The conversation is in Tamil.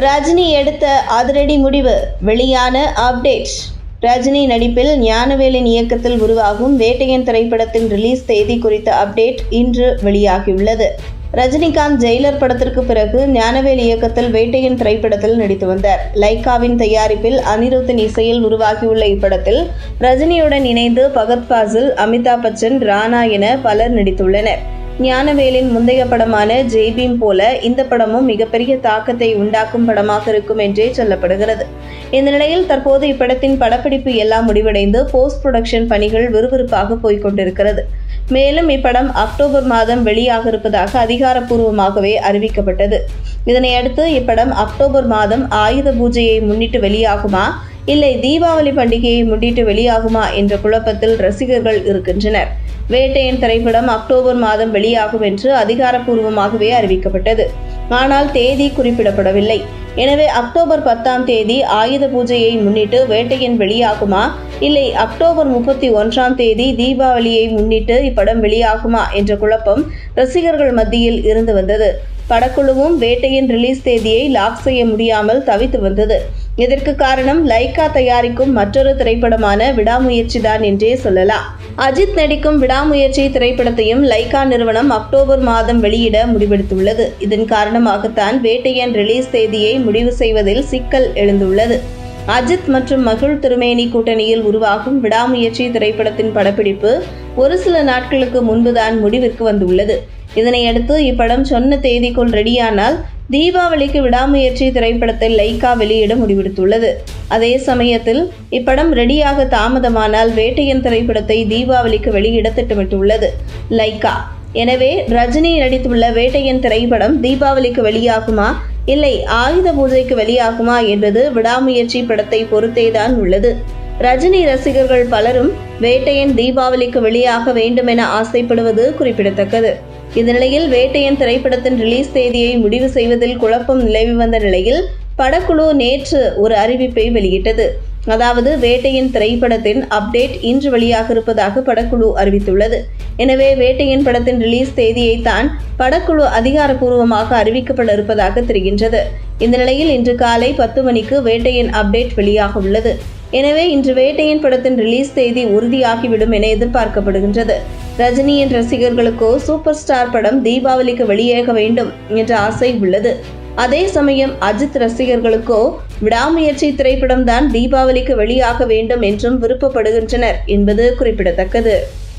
ரஜினி எடுத்த அதிரடி முடிவு, வெளியான அப்டேட். ரஜினி நடிப்பில் ஞானவேலின் இயக்கத்தில் உருவாகும் வேட்டையன் திரைப்படத்தின் ரிலீஸ் தேதி குறித்த அப்டேட் இன்று வெளியாகியுள்ளது. ரஜினிகாந்த் ஜெயிலர் படத்திற்கு பிறகு ஞானவேல் இயக்கத்தில் வேட்டையன் திரைப்படத்தில் நடித்து வந்தார். லைக்காவின் தயாரிப்பில் அனிருத்தின் இசையில் உருவாகியுள்ள இப்படத்தில் ரஜினியுடன் இணைந்து பகத் ஃபாசில், அமிதாப் பச்சன், ராணா என பலர் நடித்துள்ளனர். ஞானவேலின் முந்தைய படமான ஜெய்பீம் போல இந்த படமும் மிகப்பெரிய தாக்கத்தை உண்டாக்கும் படமாக இருக்கும் என்றே சொல்லப்படுகிறது. இந்த நிலையில் தற்போது இப்படத்தின் படப்பிடிப்பு எல்லாம் முடிவடைந்து போஸ்ட் புரொடக்ஷன் பணிகள் விறுவிறுப்பாக போய்கொண்டிருக்கிறது. மேலும் இப்படம் அக்டோபர் மாதம் வெளியாக இருப்பதாக அதிகாரப்பூர்வமாகவே அறிவிக்கப்பட்டது. இதனையடுத்து இப்படம் அக்டோபர் மாதம் ஆயுத பூஜையை முன்னிட்டு வெளியாகுமா, இல்லை தீபாவளி பண்டிகையை முன்னிட்டு வெளியாகுமா என்ற குழப்பத்தில் ரசிகர்கள் இருக்கின்றனர். வேட்டையன் திரைப்படம் அக்டோபர் மாதம் வெளியாகும் என்று அதிகாரப்பூர்வமாகவே அறிவிக்கப்பட்டது. ஆனால் தேதி குறிப்பிடப்படவில்லை. எனவே அக்டோபர் 10ஆம் தேதி ஆயுத பூஜையை முன்னிட்டு வேட்டையன் வெளியாகுமா, இல்லை அக்டோபர் 31ஆம் தேதி தீபாவளியை முன்னிட்டு இப்படம் வெளியாகுமா என்ற குழப்பம் ரசிகர்கள் மத்தியில் இருந்து வந்தது. படக்குழுவும் வேட்டையின் ரிலீஸ் தேதியை லாக் செய்ய முடியாமல் தவித்து வந்தது. இதற்கு காரணம் லைக்கா தயாரிக்கும் மற்றொரு திரைப்படமான விடாமுயற்சி தான் என்றே சொல்லலாம். அஜித் நடிக்கும் விடாமுயற்சி திரைப்படத்தையும் லைக்கா நிறுவனம் அக்டோபர் மாதம் வெளியிட முடிவெடுத்துள்ளது. இதன் காரணமாகத்தான் வேட்டையன் ரிலீஸ் தேதியை முடிவு செய்வதில் சிக்கல் எழுந்துள்ளது. அஜித் மற்றும் மகிழ் திருமேனி கூட்டணியில் உருவாகும் விடாமுயற்சி திரைப்படத்தின் படப்பிடிப்பு ஒரு சில நாட்களுக்கு முன்புதான் முடிவிற்கு வந்துள்ளது. இதனையடுத்து இப்படம் சொன்ன தேதிக்குள் ரெடியானால் தீபாவளிக்கு விடாமுயற்சி திரைப்படத்தை லைக்கா வெளியிட முடிவெடுத்துள்ளது. அதே சமயத்தில் இப்படம் ரெடியாக தாமதமானால் வேட்டையன் திரைப்படத்தை தீபாவளிக்கு வெளியிட திட்டமிட்டுள்ளது லைக்கா. எனவே ரஜினி நடித்துள்ள வேட்டையன் திரைப்படம் தீபாவளிக்கு வெளியாகுமா, இல்லை ஆயுத பூஜைக்கு வெளியாகுமா என்பது விடாமுயற்சி படத்தை பொறுத்தேதான் உள்ளது. ரஜினி ரசிகர்கள் பலரும் வேட்டையன் தீபாவளிக்கு வெளியாக வேண்டும் என ஆசைப்படுவது குறிப்பிடத்தக்கது. இந்த நிலையில் வேட்டையன் திரைப்படத்தின் ரிலீஸ் தேதியை முடிவு செய்வதில் குழப்பம் நிலவி வந்த நிலையில் படக்குழு நேற்று ஒரு அறிவிப்பை வெளியிட்டது. அதாவது வேட்டையன் திரைப்படத்தின் அப்டேட் இன்று வெளியாக இருப்பதாக படக்குழு அறிவித்துள்ளது. எனவே வேட்டையன் படத்தின் ரிலீஸ் தேதியை தான் படக்குழு அதிகாரப்பூர்வமாக அறிவிக்கப்பட இருப்பதாக தெரிகின்றது. இந்த நிலையில் இன்று காலை 10 மணிக்கு வேட்டையன் அப்டேட் வெளியாக உள்ளது. எனவே இன்று வேட்டையன் படத்தின் ரிலீஸ் தேதி உறுதியாகிவிடும் என எதிர்பார்க்கப்படுகின்றது. ரஜினியின் ரசிகர்களுக்கோ சூப்பர் ஸ்டார் படம் தீபாவளிக்கு வெளியேக வேண்டும் என்ற ஆசை உள்ளது. அதே சமயம் அஜித் ரசிகர்களுக்கோ விடாமுயற்சி திரைப்படம் தான் தீபாவளிக்கு வெளியாக வேண்டும் என்றும் விருப்பப்படுகின்றனர் என்பது குறிப்பிடத்தக்கது.